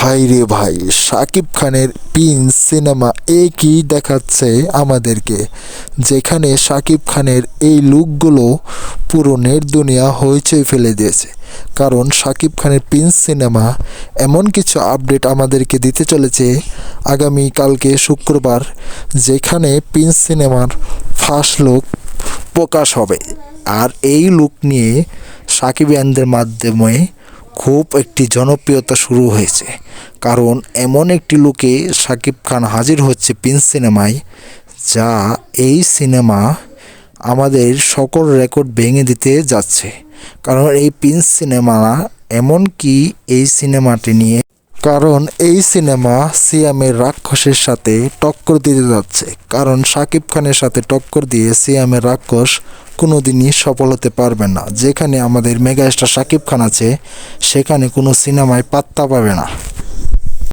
ভাই রে ভাই, শাকিব খানের প্রিন্স সিনেমা একই দেখাচ্ছে আমাদেরকে, যেখানে শাকিব খানের এই লুকগুলো পুরো নেট দুনিয়া হইচই ফেলে দিয়েছে। কারণ শাকিব খানের প্রিন্স সিনেমা এমন কিছু আপডেট আমাদেরকে দিতে চলেছে আগামী কালকে শুক্রবার, যেখানে প্রিন্স সিনেমার ফার্স্ট লুক প্রকাশ হবে। আর এই লুক নিয়ে সাকিবিয়ানদের মাধ্যমে খুব একটি জনপ্রিয়তা শুরু হয়েছে। কারণ এমন একটি লুকে শাকিব খান হাজির হচ্ছে প্রিন্স সিনেমায়, যা এই সিনেমা আমাদের সকল রেকর্ড ভেঙে দিতে যাচ্ছে। কারণ এই প্রিন্স সিনেমা এমনকি এই সিনেমাটি নিয়ে এই সিনেমা সিয়ামের রাক্ষসের সাথে টক্কর দিতে যাচ্ছে। কারণ শাকিব খানের সাথে টক্কর দিয়ে সিয়ামের রাক্ষস কোনোদিনই সফল হতে পারবে না। যেখানে আমাদের মেগাস্টার শাকিব খান আছে, সেখানে কোনো সিনেমায় পাত্তা পাবে না।